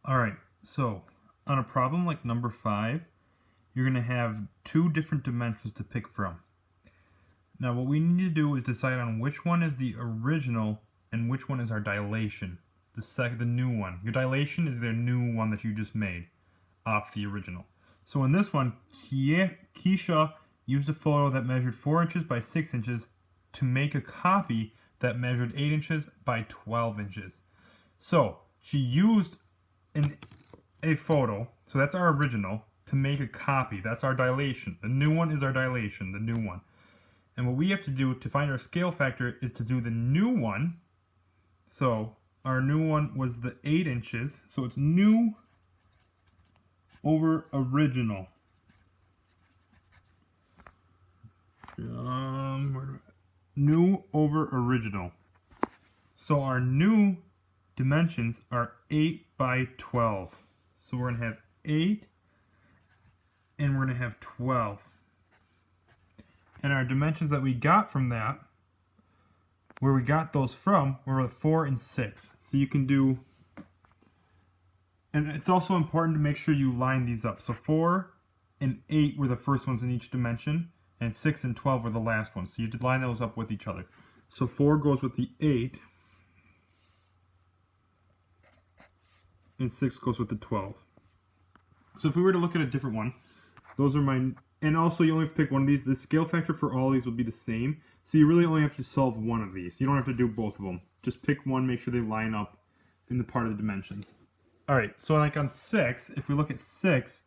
Alright, so on a problem like number 5, you're going to have two different dimensions to pick from. Now what we need to do is decide on which one is the original and which one is our dilation, the new one. Your dilation is the new one that you just made off the original. So in this one, Keisha used a photo that measured 4 inches by 6 inches to make a copy that measured 8 inches by 12 inches. So she used a photo, so that's our original, to make a copy. That's our dilation. The new one is our dilation, the new one. And what we have to do to find our scale factor is to do the new one. So our new one was the 8 inches, so it's new over original. New over original. So our new dimensions are 8 by 12. So we're going to have 8 and we're going to have 12. And our dimensions that we got from that, where we got those from, were 4 and 6. So you can do, and it's also important to make sure you line these up. So 4 and 8 were the first ones in each dimension, and 6 and 12 were the last ones. So you have to line those up with each other. So 4 goes with the 8, and 6 goes with the 12. So if we were to look at a different one, those are my, and also you only have to pick one of these. The scale factor for all these will be the same. So you really only have to solve one of these. You don't have to do both of them. Just pick one, make sure they line up in the part of the dimensions. Alright, so like on 6, if we look at 6,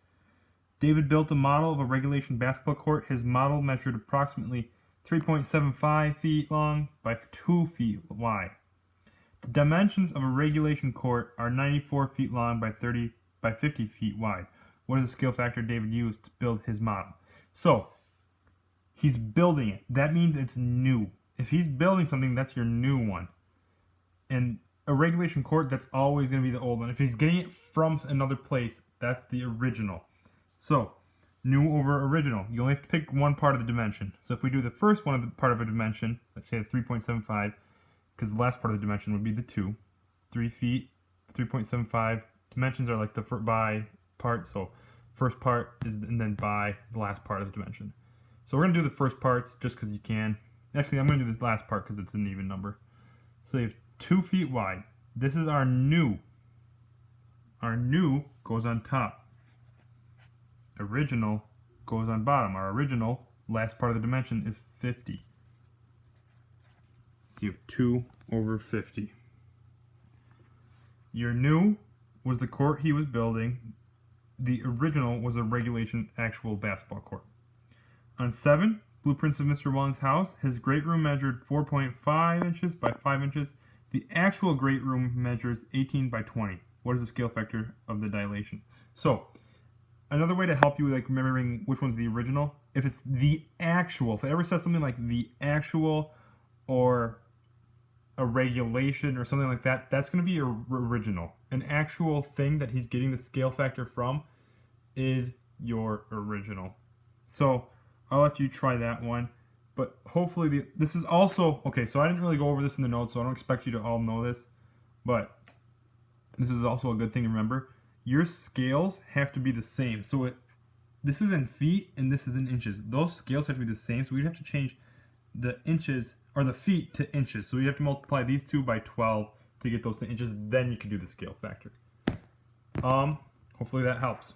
David built a model of a regulation basketball court. His model measured approximately 3.75 feet long by 2 feet wide. The dimensions of a regulation court are 94 feet long by 50 feet wide. What is the scale factor David used to build his model? So, he's building it. That means it's new. If he's building something, that's your new one. And a regulation court, that's always going to be the old one. If he's getting it from another place, that's the original. So, new over original. You only have to pick one part of the dimension. So if we do the first one of the part of a dimension, let's say the 3.75, because the last part of the dimension would be the 2. 3 feet, 3.75. Dimensions are like the by part, so first part is, and then by the last part of the dimension. So we're going to do the first parts just because you can. Actually, I'm going to do the last part because it's an even number. So you have 2 feet wide. This is our new. Our new goes on top. Original goes on bottom. Our original, last part of the dimension, is 50. So you have 2 over 50. Your new was the court he was building. The original was a regulation actual basketball court. On 7, blueprints of Mr. Wong's house. His great room measured 4.5 inches by 5 inches. The actual great room measures 18 by 20. What is the scale factor of the dilation? So, another way to help you with like remembering which one's the original, if it's the actual, if it ever says something like the actual or a regulation or something like that, that's going to be your original. An actual thing that he's getting the scale factor from is your original. So I'll let you try that one. But hopefully this is also, okay, so I didn't really go over this in the notes, so I don't expect you to all know this. But this is also a good thing to remember. Your scales have to be the same. So this is in feet and this is in inches. Those scales have to be the same, so we'd have to change the inches or the feet to inches. So we have to multiply these two by 12 to get those to inches. Then you can do the scale factor. Hopefully that helps.